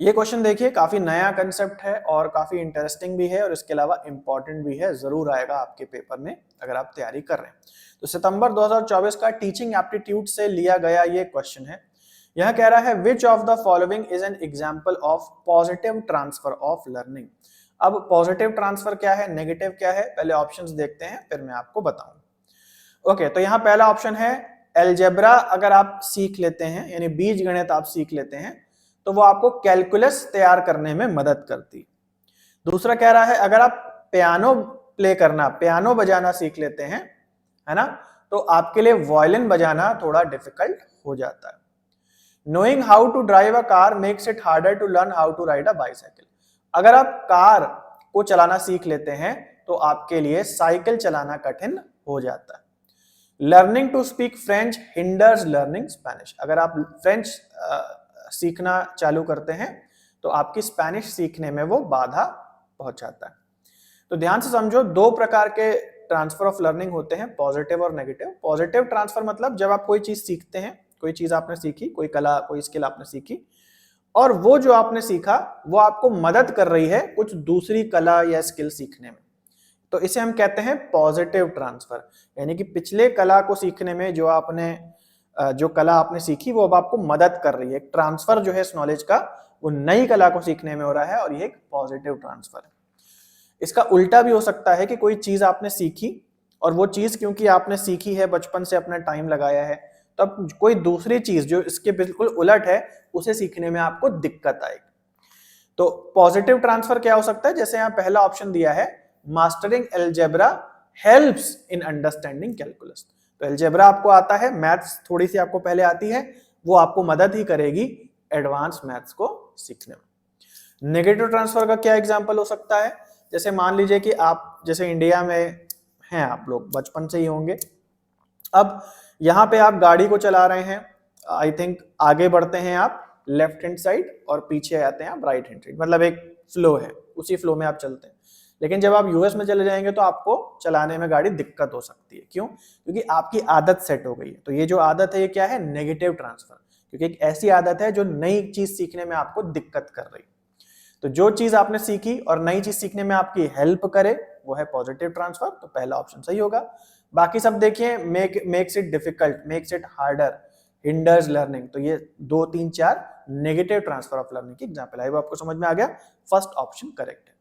ये क्वेश्चन देखिए काफी नया कंसेप्ट है और काफी इंटरेस्टिंग भी है और इसके अलावा इंपॉर्टेंट भी है, जरूर आएगा आपके पेपर में अगर आप तैयारी कर रहे हैं। तो सितंबर 2024 का टीचिंग एप्टीट्यूड से लिया गया ये क्वेश्चन है। यह कह रहा है which of the following is an example of positive transfer of learning. अब पॉजिटिव ट्रांसफर क्या है, नेगेटिव क्या है, पहले ऑप्शंस देखते हैं फिर मैं आपको बताऊंगा। ओके, तो यहाँ पहला ऑप्शन है एलजेब्रा अगर आप सीख लेते हैं, यानी बीज गणित आप सीख लेते हैं तो वो आपको कैलकुलस तैयार करने में मदद करती। दूसरा कह रहा है अगर आप पियानो प्ले करना, पियानो बजाना सीख लेते हैं, है ना, तो आपके लिए वायलिन बजाना थोड़ा डिफिकल्ट हो जाता है। Knowing how to drive a car makes it harder to learn how to ride a bicycle. अगर आप कार को चलाना सीख लेते हैं तो आपके लिए साइकिल चलाना कठिन हो जाता है। Learning to speak French hinders learning Spanish. अगर आप फ्रेंच सीखना चालू करते हैं तो आपकी स्पेनिश सीखने में वो बाधा पहुंचाता है। तो ध्यान से समझो, दो प्रकार के ट्रांसफर ऑफ लर्निंग होते हैं, पॉजिटिव और नेगेटिव। पॉजिटिव ट्रांसफर मतलब जब आप कोई चीज सीखते हैं, कोई चीज आपने सीखी, कोई कला, कोई स्किल आपने सीखी और वो जो आपने सीखा वो आपको मदद कर रही है कुछ दूसरी कला या स्किल सीखने में, तो इसे हम कहते हैं पॉजिटिव ट्रांसफर। यानी कि पिछले कला को सीखने में जो कला आपने सीखी वो अब आपको मदद कर रही है। ट्रांसफर जो है इस नॉलेज का वो नई कला को सीखने में हो रहा है और ये एक पॉजिटिव ट्रांसफर है। इसका उल्टा भी हो सकता है कि कोई चीज आपने सीखी और वो चीज क्योंकि आपने सीखी है, बचपन से अपना टाइम लगाया है, तो अब कोई दूसरी चीज जो इसके बिल्कुल उलट है उसे सीखने में आपको दिक्कत आएगी। तो पॉजिटिव ट्रांसफर क्या हो सकता है, जैसे यहाँ पहला ऑप्शन दिया है mastering algebra helps in understanding calculus. तो अलजेब्रा आपको आता है, मैथ्स थोड़ी सी आपको पहले आती है, वो आपको मदद ही करेगी एडवांस मैथ्स को सीखने में। नेगेटिव ट्रांसफर का क्या एग्जांपल हो सकता है, जैसे मान लीजिए कि आप जैसे इंडिया में हैं, आप लोग बचपन से ही होंगे, अब यहाँ पे आप गाड़ी को चला रहे हैं, आई थिंक आगे बढ़ते हैं आप लेफ्ट हैंड साइड और पीछे आते हैं आप राइट हैंड साइड, मतलब एक फ्लो है, उसी फ्लो में आप चलते हैं। लेकिन जब आप यूएस में चले जाएंगे तो आपको चलाने में गाड़ी दिक्कत हो सकती है। क्यों? क्योंकि आपकी आदत सेट हो गई है। तो ये जो आदत है ये क्या है, नेगेटिव ट्रांसफर, क्योंकि एक ऐसी आदत है जो नई चीज सीखने में आपको दिक्कत कर रही है। तो जो चीज आपने सीखी और नई चीज सीखने में आपकी हेल्प करे वो है पॉजिटिव ट्रांसफर, तो पहला ऑप्शन सही होगा। बाकी सब देखिए, makes it difficult, makes it harder, hinders learning, तो ये 2 3 4 नेगेटिव ट्रांसफर ऑफ लर्निंग की एग्जांपल है। वो आपको समझ में आ गया, फर्स्ट ऑप्शन करेक्ट है।